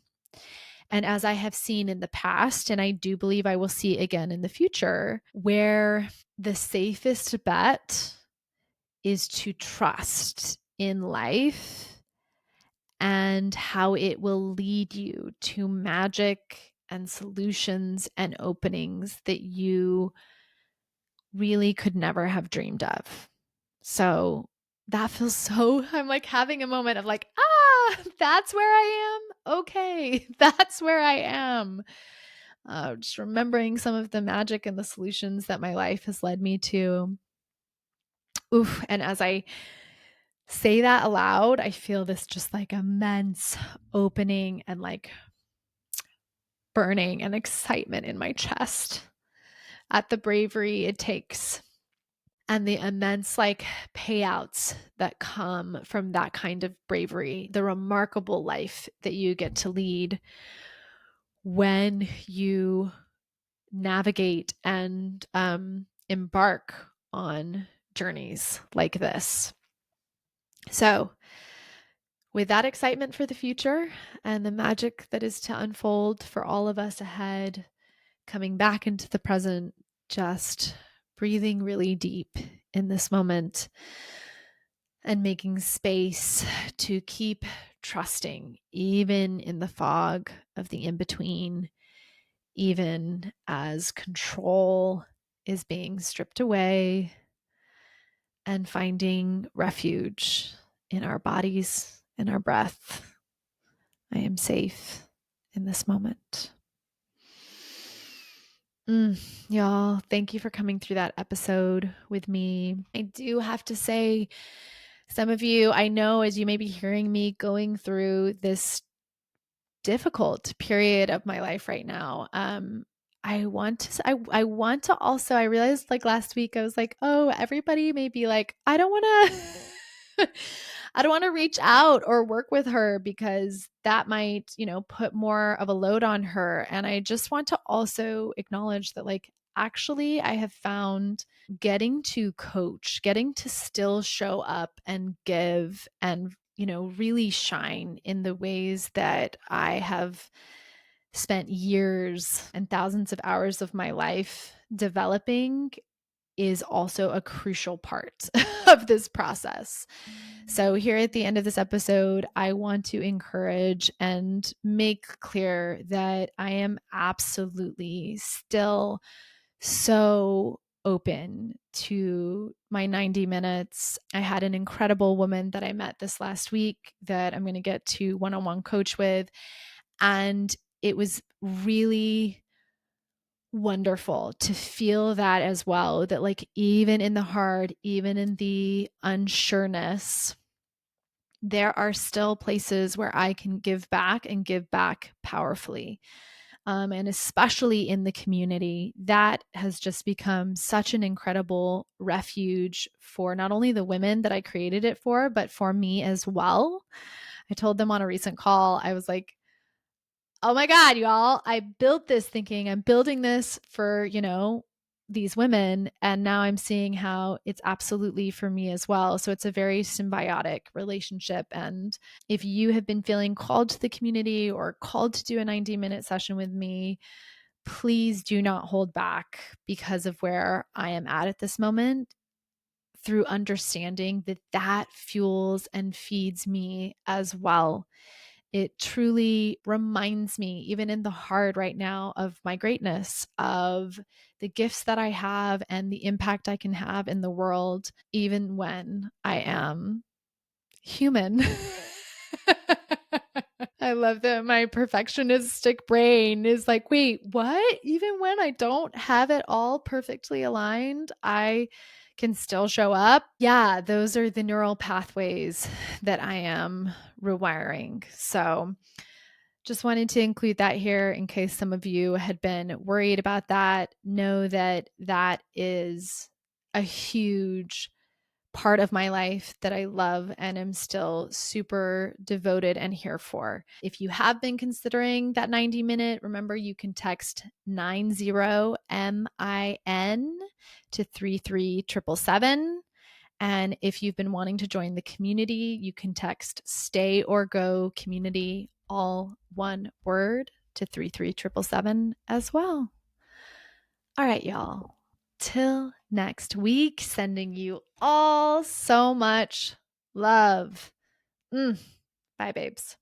And as I have seen in the past, and I do believe I will see again in the future, where the safest bet is to trust in life and how it will lead you to magic and solutions and openings that you really could never have dreamed of. So that feels so, I'm like having a moment of like, that's where I am. Okay, that's where I am. Just remembering some of the magic and the solutions that my life has led me to. Oof. And as I say that aloud, I feel this just like immense opening and like burning and excitement in my chest at the bravery it takes and the immense like payouts that come from that kind of bravery, the remarkable life that you get to lead when you navigate and embark on journeys like this. So, with that excitement for the future and the magic that is to unfold for all of us ahead, coming back into the present, just breathing really deep in this moment and making space to keep trusting, even in the fog of the in between, even as control is being stripped away, and finding refuge in our bodies, in our breath. I am safe in this moment. Y'all, thank you for coming through that episode with me. I do have to say, some of you, I know as you may be hearing me going through this difficult period of my life right now, I want to also, I realized like last week, I was like, oh, everybody may be like, I don't want to, I don't want to reach out or work with her because that might, put more of a load on her. And I just want to also acknowledge that, like, actually, I have found getting to coach, getting to still show up and give and, really shine in the ways that I have spent years and thousands of hours of my life developing is also a crucial part of this process. So, here at the end of this episode, I want to encourage and make clear that I am absolutely still so open to my 90 minutes. I had an incredible woman that I met this last week that I'm going to get to one-on-one coach with. And it was really wonderful to feel that as well, that like even in the hard, even in the unsureness, there are still places where I can give back and give back powerfully. And especially in the community, that has just become such an incredible refuge for not only the women that I created it for, but for me as well. I told them on a recent call, I was like, oh my God, y'all, I built this thinking I'm building this for, these women. And now I'm seeing how it's absolutely for me as well. So it's a very symbiotic relationship. And if you have been feeling called to the community or called to do a 90-minute session with me, please do not hold back because of where I am at this moment, through understanding that that fuels and feeds me as well. It truly reminds me, even in the hard right now, of my greatness, of the gifts that I have and the impact I can have in the world, even when I am human. I love that my perfectionistic brain is like, wait, what? Even when I don't have it all perfectly aligned, I can still show up. Yeah, those are the neural pathways that I am rewiring. So just wanted to include that here in case some of you had been worried about that. Know that that is a huge part of my life that I love and am still super devoted and here for. If you have been considering that 90-minute, remember you can text 90MIN to 33777. And if you've been wanting to join the community, you can text stay or go community, all one word, to 33777 as well. All right, y'all. Till next week, sending you all so much love. Bye, babes.